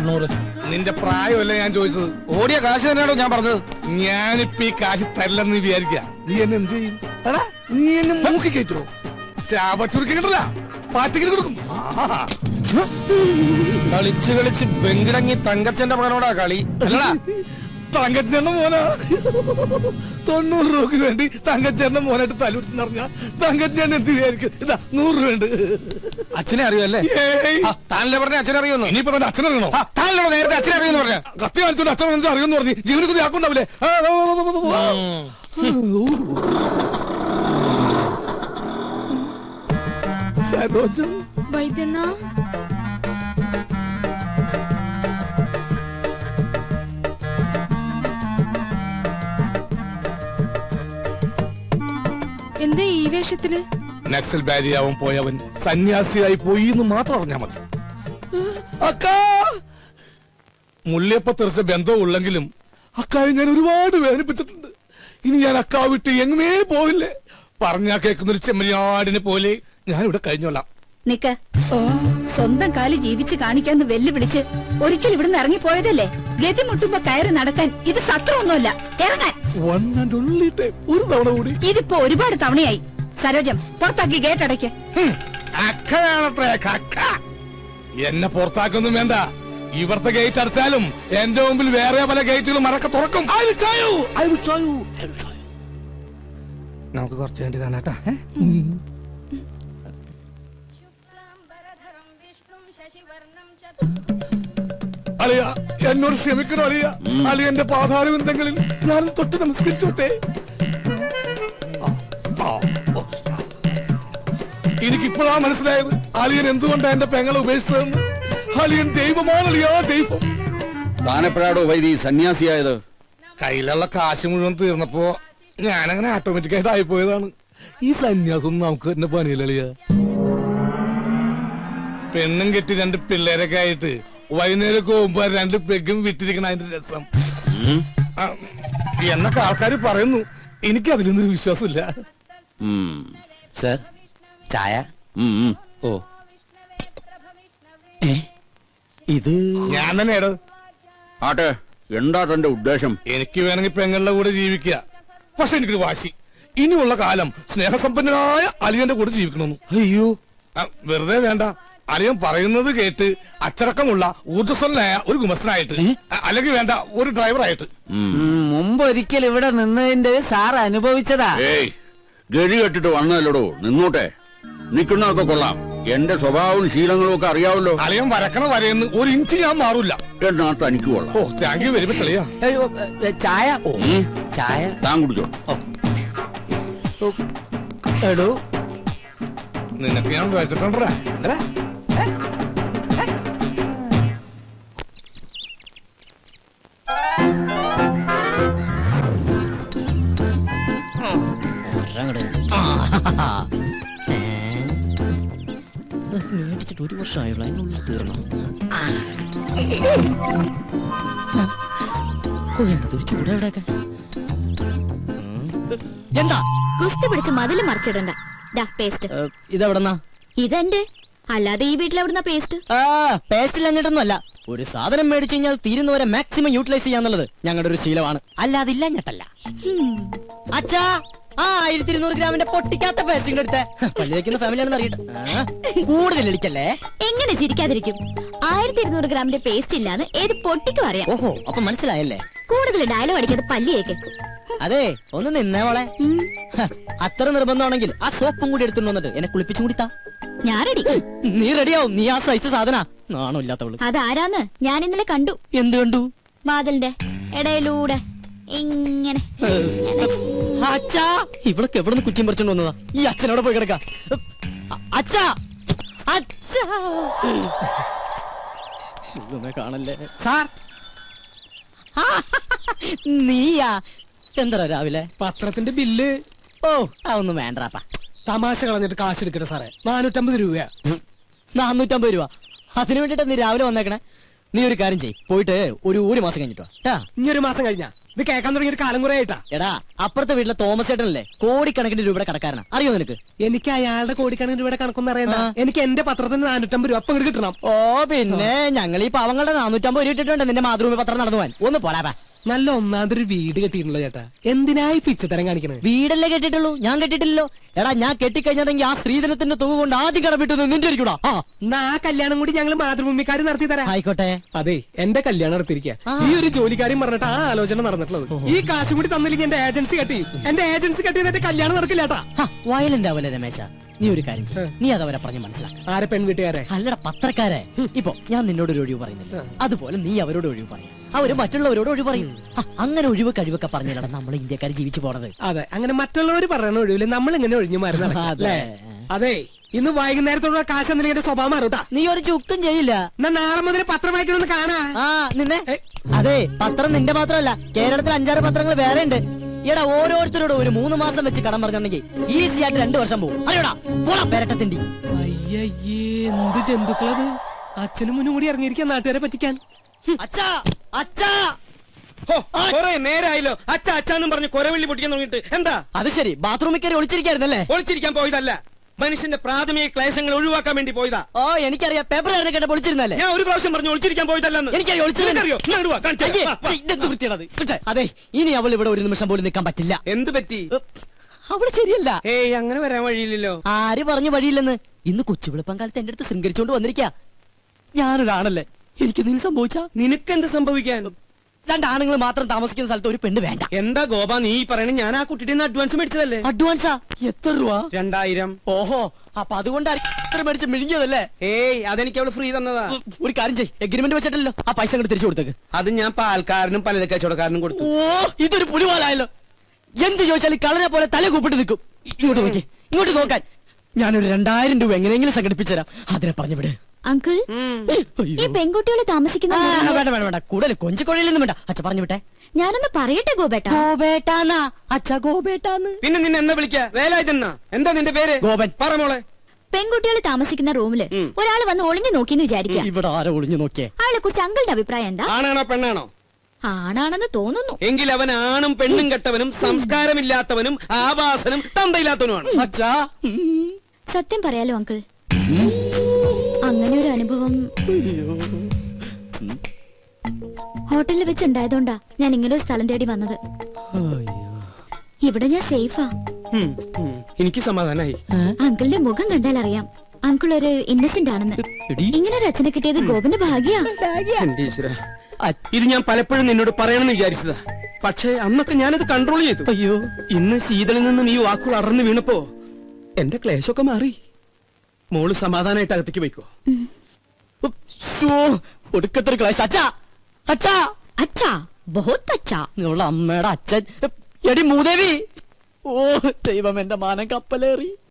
800. നിന്റെ പ്രായമല്ലേ ഞാൻ ചോദിച്ചത്? ഓടിയ കാശ് തന്നെയാണോ ഞാൻ പറഞ്ഞത്? ഞാനിപ്പ ഈ കാശ് തരില്ലെന്ന് വിചാരിക്കുക. നീ എന്നെ എന്ത് ചെയ്യും? എടാ നീ എന്നെ മൂക്കി കയറ്റുമോ? ചാവട്ടുരുക്കി കിട്ടല്ല, പാറ്റിക്കിട്ട് കൊടുക്കും. കളിച്ച് കളിച്ച് ബെങ്കിടങ്ങി തങ്കച്ചന്റെ മകനോടാ കളി അല്ലടാ. തങ്കച്ചേട്ടന്റെ മോനാ. 90 രൂപക്ക് വേണ്ടി തങ്കച്ചേട്ടന്റെ മോനായിട്ട് തലൂർന്ന് പറഞ്ഞ തങ്കച്ചേട്ടൻ എന്ത് വിചാരിക്കും? ഇതാ 100 രൂപ ഉണ്ട്. അച്ഛനെ അറിയുമല്ലേ? താനല്ലേ പറഞ്ഞ അച്ഛനെ അറിയുന്നു? ഇനിയിപ്പോ തന്റെ അച്ഛനറിയണോ? താനല്ലോ നേരത്തെ അച്ഛനെ അറിയുന്നു പറഞ്ഞ. കത്തി കാണിച്ചോണ്ട് അച്ഛൻ അറിയുമെന്ന് പറഞ്ഞു. ജീവനക്ക് ആക്കുണ്ടാവില്ലേ? വൈദ്യണ്ണ എന്താ ഈ വേഷത്തില്? നക്സൽ ബാരിയാവൻ പോയവൻ സന്യാസിയായി പോയി എന്ന് മാത്രം അറിഞ്ഞാ മതി. അക്കാ മുള്ളിയപ്പ തെറിച്ച ബന്ധമുള്ളെങ്കിലും അക്കായെ ഞാൻ ഒരുപാട് വേദനിപ്പിച്ചിട്ടുണ്ട്. ഇനി ഞാൻ അക്കാ വിട്ട് എങ്ങുമേ പോവില്ലേ. പറഞ്ഞാ കേൾക്കുന്നൊരു ചെമ്മരിയാടിനെ പോലെ ഞാൻ ഇവിടെ കഴിഞ്ഞോളാം. നിക്ക, സ്വന്തം കാലി ജീവിച്ച് കാണിക്കാന്ന് വെല്ലുവിളിച്ച് ഒരിക്കൽ ഇവിടുന്ന് ഇറങ്ങിപ്പോയതല്ലേ? ഗതി മുട്ടുമ്പോ കയറി നടക്കാൻ ഇത് സത്രമൊന്നുമല്ല. ഇറങ്ങാൻ ഒരു തവണ കൂടി. ഇതിപ്പോ ഒരുപാട് തവണയായി. സരോജം, പുറത്താക്കി ഗേറ്റ് അടയ്ക്ക്. അക്കയാണത്രേ കക്ക. എന്നെ പുറത്താക്കൊന്നും വേണ്ട. ഇവിടുത്തെ ഗേറ്റ് അടച്ചാലും എന്റെ മുമ്പിൽ വേറെ പല ഗേറ്റുകളും മറക്ക തുറക്കും. നമുക്ക് കുറച്ച് വേണ്ടി കാണാട്ടാ. അളിയ എന്നോട് ക്ഷമിക്കണോ അളിയ? അളിയന്റെ പാതാരവിന്ദങ്ങളിൽ ഞാൻ തൊട്ട് നമസ്കരിച്ചോട്ടെ. എനിക്കിപ്പോഴാ മനസ്സിലായത് അളിയൻ എന്തുകൊണ്ടാ എന്റെ പെങ്ങളെ ഉപേക്ഷിച്ചതെന്ന്. അളിയൻ ദൈവമാണ് അളിയാ, ദൈവം. താനെപ്പോഴാടോ വൈദി സന്യാസിയായത്? കയ്യിലുള്ള കാശ് മുഴുവൻ തീർന്നപ്പോ ഞാനങ്ങനെ ഓട്ടോമാറ്റിക്കായിട്ട് ആയിപ്പോയതാണ്. ഈ സന്യാസം നമുക്ക് തന്നെ പണിയില്ല. പെണ്ണും കെട്ടി 2 പിള്ളേരൊക്കെ ആയിട്ട് വൈകുന്നേരം പോകുമ്പോ 2 പെഗും വിട്ടിരിക്കണ അതിന്റെ രസം എന്നൊക്കെ ആൾക്കാർ പറയുന്നു. എനിക്ക് അതിലൊന്നൊരു വിശ്വാസമില്ല. സർ, ചായ. ഓ, ഇത് ഞാൻ തന്നെയാടോ. ആട്ടെ, എന്താ തന്റെ ഉദ്ദേശം? എനിക്ക് വേണമെങ്കിൽ പെങ്ങളുടെ കൂടെ ജീവിക്കുക. പക്ഷെ എനിക്കൊരു വാശി, ഇനിയുള്ള കാലം സ്നേഹസമ്പന്നനായ അലിയന്റെ കൂടെ ജീവിക്കണമെന്ന്. അയ്യോ, വെറുതെ വേണ്ട. അലിയൻ പറയുന്നത് കേട്ട് അച്ചടക്കമുള്ള ഊർജ്ജസ്വലനായ ഒരു ഗുമസ്തനായിട്ട്, അല്ലെങ്കിൽ വേണ്ട ഒരു ഡ്രൈവറായിട്ട്. മുമ്പ് ഒരിക്കൽ ഇവിടെ നിന്നതിന്റെ സാർ അനുഭവിച്ചതാ. ഏയ്, ഗതി കെട്ടിട്ട് വന്നല്ലോ, നിന്നോട്ടെ. നിക്കുന്നതൊക്കെ കൊള്ളാം. എന്റെ സ്വഭാവവും ശീലങ്ങളും ഒക്കെ അറിയാവല്ലോ. അലിയൻ വരക്കണ വരയെന്ന് 1 ഇഞ്ച് ഞാൻ മാറൂല. എന്നാ തനിക്ക് കൊള്ളാം. ഓ, താങ്ക് യു വെരി മച്ച് അളിയാ. ചായ. ചായ താൻ കുടിച്ചോ. എടോ, നിനക്ക് ഞാൻ വെച്ചിട്ടുണ്ടാ. മേടിച്ചിട്ട് 1 വർഷമായുള്ള അതിനുള്ളിൽ തീർന്നു. എന്തൊരു ചൂടാ ഇവിടെയൊക്കെ. എന്താ കുസ്തി പിടിച്ച് മതില് മറിച്ചിടണ്ട. പേസ്റ്റ് ഇതെവിടെന്നാ? ഇതെന്റെ, അല്ലാതെ ഈ വീട്ടിൽ എവിടുന്ന പേസ്റ്റ്? പേസ്റ്റ് ഇല്ലഞ്ഞിട്ടൊന്നും അല്ല. ഒരു സാധനം മേടിച്ചു കഴിഞ്ഞാൽ തീരുന്നവരെ മാക്സിമം യൂട്ടിലൈസ് ചെയ്യാന്നുള്ളത് ഞങ്ങളുടെ ഒരു ശീലമാണ്. അല്ലാതെ ഇല്ലഞ്ഞിട്ടല്ല. അച്ഛാ, 1200 ഗ്രാമിന്റെ പൊട്ടിക്കാത്ത പേസ്റ്റിംഗ് എടുത്തേ. പല്ലിക്കുന്ന ഫാമിലിയാണെന്ന് അറിയട്ടെ. കൂടുതൽ ഇടിക്കല്ലേ. എങ്ങനെ ചിരിക്കാതിരിക്കും? 1200 ഗ്രാമിന്റെ പേസ്റ്റ് ഇല്ലാന്ന് ഏത് പൊട്ടിക്കും അറിയാം. ഓഹോ, അപ്പൊ മനസ്സിലായല്ലേ. കൂടുതൽ ഡയലോഗ് അടിക്കാതെ പല്ലിയേക്ക്. അതെ, ഒന്ന് നിന്നേ മോളെ. അത്ര നിർബന്ധമാണെങ്കിൽ ആ സോപ്പും കൂടി എടുത്തുകൊണ്ട് വന്നിട്ട് എന്നെ കുളിപ്പിച്ചും കൂടി താ. ഞാൻ റെഡി. നീ റെഡിയാവും. നീ ആ സൈസ് സാധന. നാണോ ഇല്ലാത്തവള്. അതാരാന്ന് ഞാൻ ഇന്നലെ കണ്ടു. എന്ത് കണ്ടു? വാതിലിന്റെ ഇടയിലൂടെ ഇങ്ങനെ. അച്ഛാ, ഇവളൊക്കെ എവിടെ നിന്ന് കുറ്റിയും പറിച്ചോണ്ട് വന്നതാ? ഈ അച്ഛനോടെ പോയി കിടക്ക. അച്ഛാ, അച്ഛാ, കാണല്ലേ സാർ. നീയാ? എന്താ രാവിലെ പത്രത്തിന്റെ ബില്ല്? ഓ, അതൊന്നും വേണ്ടപ്പാ. തമാശ കളഞ്ഞിട്ട് കാശ് എടുക്കട്ടെ സാറേ. 450 രൂപ. 450 രൂപ? അതിനു വേണ്ടിട്ടാ നീ രാവിലെ വന്നേക്കണേ. നീ ഒരു കാര്യം ചെയ്യ്, പോയിട്ട് ഒരു മാസം കഴിഞ്ഞിട്ടോ. ഇനി 1 മാസം കഴിഞ്ഞാ ഇത് കേൾക്കാൻ തുടങ്ങിയിട്ട് കാലം കുറെ ആയിട്ടാ. എടാ അപ്പുറത്തെ വീട്ടിലെ തോമസ് ചേട്ടനല്ലേ കോടിക്കണക്കിന് രൂപയുടെ കടക്കാരനാ, അറിയോ നിനക്ക്? എനിക്ക് അയാളുടെ കോടിക്കണക്കിന് രൂപയുടെ കണക്കൊന്നും അറിയണ്ട. എനിക്ക് എന്റെ പത്രത്തിന് 450 രൂപ അപ്പം കിട്ടണം. ഓ പിന്നെ ഞങ്ങൾ ഈ പാവങ്ങളുടെ 450 രൂപ ഇട്ടിട്ടുണ്ട് നിന്റെ മാതൃഭൂമി പത്രം നടന്നു പോവാൻ. ഒന്ന് പോടാ. നല്ല ഒന്നാമതൊരു വീട് കെട്ടിയിട്ടുണ്ടല്ലോ ചേട്ടാ. എന്തിനായി പിച്ചത്തരം കാണിക്കണേ? വീടല്ലേ കെട്ടിട്ടുള്ളൂ, ഞാൻ കെട്ടിട്ടില്ലല്ലോ. എടാ ഞാൻ കെട്ടിക്കഴിഞ്ഞതെങ്കിൽ ആ സ്ത്രീധനത്തിന്റെ തുക കൊണ്ട് ആദ്യം കടമിട്ടത് നിന്റെ ഇരിക്കൂടാ. എന്നാ ആ കല്യാണം കൂടി ഞങ്ങൾ മാതൃഭൂമിക്കാർ നടത്തി തരാം. ആയിക്കോട്ടെ. അതെ, എന്റെ കല്യാണം നടത്തിയിരിക്കുക. ഈ ഒരു ജോലിക്കാരും പറഞ്ഞിട്ട് ആ ആലോചന നടന്നിട്ടുള്ളത്. ഈ കാശ് കൂടി തന്നില്ലെങ്കിൽ എന്റെ ഏജൻസി കെട്ടി. എന്റെ ഏജൻസി കെട്ടിയതിന്റെ കല്യാണം നടക്കില്ലേട്ടാ. വയലന്റ് ആവല്ലേ രമേശ, നീ ഒരു കാര്യം ചെയ്യ്. നീ അതവരെ പറഞ്ഞ് മനസ്സിലാക്ക. ആരെ പെൺവീട്ടുകാരെ? അല്ലട പത്രക്കാരെ. ഇപ്പൊ ഞാൻ നിന്നോട് ഒരു ഒഴിവ് പറയുന്നില്ല, അതുപോലെ നീ അവരോട് ഒഴിവ് പറയും, അവര് മറ്റുള്ളവരോട് ഒഴിവ് പറയും. അങ്ങനെ ഒഴിവ് കഴിവൊക്കെ പറഞ്ഞില്ലടാ നമ്മൾ ഇന്ത്യക്കാർ ജീവിച്ചു പോണത്. അതെ, അങ്ങനെ മറ്റുള്ളവർ പറയണ ഒഴിവില് നമ്മൾ ഇങ്ങനെ ഒഴിഞ്ഞു മാറി നടക്കാം, അതെ. അല്ലേ? അതെ, ഇന്ന് വൈകുന്നേരത്തോടുള്ള കാശ് എന്തെങ്കിലും എന്റെ സ്വഭാവം മാറൂട്ടാ. നീ ഒരു ചുക്കും ചെയ്യില്ല. എന്നാ നാളെ മുതൽ പത്രം വായിക്കണമെന്ന് കാണാ. നിന്നെ അതെ, പത്രം നിന്റെ മാത്രമല്ല, കേരളത്തിൽ 5-6 പത്രങ്ങൾ വേറെ ഉണ്ട്. എടാ ഓരോരുത്തരോട് ഒരു 3 മാസം വെച്ച് കടം പറഞ്ഞിട്ടുണ്ടെങ്കിൽ ഈസി ആയിട്ട് 2 വർഷം പോകും. അറിയോടാ, പോടാ പെരട്ടത്തിണ്ടി. അയ്യയ്യേ, എന്ത് ജന്തുക്കളത്! അച്ഛനും മുന്നും കൂടി ഇറങ്ങിയിരിക്കാൻ നാട്ടുകാരെ പറ്റിക്കാൻ. അച്ഛാ അച്ഛാ, നേരായല്ലോ അച്ഛ അച്ഛാന്നും പറഞ്ഞ് കൊരവള്ളി പൊട്ടിക്കാൻ തുടങ്ങിയിട്ട്. എന്താ അത് ശരി, ബാത്റൂമിൽ കയറി ഒളിച്ചിരിക്കായിരുന്നല്ലേ? ഒളിച്ചിരിക്കാൻ പോയതല്ല, മനുഷ്യന്റെ പ്രാഥമിക ക്ലേശങ്ങൾ ഒഴിവാക്കാൻ വേണ്ടി പോയതാ. ഓ എനിക്കറിയാം, പേപ്പർ കേട്ട ഒളിച്ചിരുന്നല്ലേ? ഞാൻ ഒരു പ്രാവശ്യം പറഞ്ഞു ഒളിച്ചിരിക്കാൻ പോയതല്ലെന്ന്. എനിക്കറിയോ നിനക്കറിയോ? ഇങ്ങ് ഇങ്ങട് വാ, കാണിച്ച് തരാം. വാ. അതെ, ഇനി അവൾ ഇവിടെ ഒരു നിമിഷം പോലും നിൽക്കാൻ പറ്റില്ല. എന്ത് പറ്റി? അവള് ശരിയല്ല. ഏയ് അങ്ങനെ വരാൻ വഴിയില്ലല്ലോ. ആര് പറഞ്ഞു വഴിയില്ലെന്ന്? ഇന്ന് കൊച്ചുവിളപ്പം കാലത്ത് എന്റെ അടുത്ത് ശൃംഗരിച്ചോണ്ട് വന്നിരിക്ക. ഞാനൊരാണല്ലേ, എനിക്ക് നീ സംഭവിച്ചാ? നിനക്കെന്ത് സംഭവിക്കാൻ? 2 ആണുങ്ങൾ മാത്രം താമസിക്കുന്ന സ്ഥലത്ത് ഒരു പെണ്ണ് വേണ്ട. എന്താ ഗോപ നീ പറയണ? ഞാൻ ആ കുട്ടിയുടെ അഡ്വാൻസ് മേടിച്ചതല്ലേ. അഡ്വാൻസാ? എത്ര രൂപ? 2000. ഓഹോ, അപ്പൊ അതുകൊണ്ടാണ് മേടിച്ച് മിഴുങ്ങിയതല്ലേ? ഏയ് അതെനിക്ക് അവള് ഫ്രീ തന്നതാ. ഒരു കാര്യം ചെയ്യ്, എഗ്രിമെന്റ് വെച്ചിട്ടല്ലോ ആ പൈസ അങ്ങോട്ട് തിരിച്ചു കൊടുത്തേക്ക്. അത് ഞാൻ പാൽക്കാരനും പലചരക്കച്ചവടക്കാരനും കൊടുത്തു. ഓ, ഇതൊരു പുലിവാലായല്ലോ. എന്ത് ചോദിച്ചാലും കളനെ പോലെ തല കൂപ്പിട്ട് നിൽക്കും. ഇങ്ങോട്ട് നോക്കി, ഇങ്ങോട്ട് നോക്കാൻ. ഞാനൊരു 2000 രൂപ എങ്ങനെയെങ്കിലും സംഘടിപ്പിച്ചു തരാം. അതിനെ പറഞ്ഞു വിട്. അങ്കിൾ, ഈ പെൺകുട്ടികൾ താമസിക്കുന്ന വീടിന്റെ- വേണ്ട വേണ്ട വേണ്ട, കൂടുതൽ കൊഞ്ചിക്കൊഴയിലൊന്നും വേണ്ട. അച്ഛ പറഞ്ഞു വിട്ടെ. ഞാനൊന്ന് പറയട്ടെ ഗോപേട്ട. ഗോപേട്ടാന്നാ അച്ഛ, ഗോപേട്ടാന്ന്. പിന്നെ നിന്നെ എന്താ വിളിക്കാ? വേലായുധനാ? എന്താ നിന്റെ പേര്? ഗോപൻ. പറ മോളെ. പെൺകുട്ടികൾ താമസിക്കുന്ന റൂമില് ഒരാൾ വന്ന് ഒളിഞ്ഞു നോക്കിന്ന് വിചാരിക്കുക. ഇവിടെ ആരോ ഒളിഞ്ഞു നോക്കിയേ? അയാളെ കുറിച്ച് അങ്കിളുടെ അഭിപ്രായം എന്താ? ആണാണോ പെണ്ണാണോ? ആണാണെന്ന് തോന്നുന്നു. എങ്കിൽ അവൻ ആണും പെണ്ണും കെട്ടവനും സംസ്കാരമില്ലാത്തവനും ആവാസനും തന്തയില്ലാത്തവനുമാണ്. അച്ഛാ, സത്യം പറയാലോ അങ്കിൾ, അങ്ങനെ ഒരു അനുഭവം ഹോട്ടലിൽ വെച്ചുണ്ടായതുകൊണ്ടാ ഞാൻ ഇങ്ങനെ ഒരു സ്ഥലം തേടി വന്നത്. ഇവിടെ ഞാൻ സേഫാ. എനിക്ക് സമാധാനായി. അങ്കിളിന്റെ മുഖം കണ്ടാൽ അറിയാം അങ്കിൾ ഒരു ഇന്നസെന്റ് ആണെന്ന്. ഇങ്ങനെ ഒരു അച്ഛനെ കിട്ടിയത് ഗോപന്റെ ഭാഗ്യാ. എന്റെ ഈശ്വരാ, ഇത് ഞാൻ പലപ്പോഴും നിന്നോട് പറയണമെന്ന് വിചാരിച്ചതാ. പക്ഷേ അന്നൊക്കെ ഞാനത് കൺട്രോൾ ചെയ്തു. അയ്യോ, ഇന്ന് ശീതളിൽ നിന്നും ഈ വാക്കുകൾ അറന്നു വീണപ്പോ എന്റെ ക്ലേശമൊക്കെ മാറി. മോള് സമാധാനായിട്ട് അകത്തേക്ക് പോയിക്കോ. ഒടുക്കത്തൊരു ക്ലാസ്. അച്ഛാ അച്ഛാ അച്ഛാ, ബഹുത്ത് അച്ഛാ. നിങ്ങളുടെ അമ്മയുടെ അച്ഛൻ. എടി മൂദേവി. ഓ ദൈവം, എന്റെ മാനം കപ്പലേറി.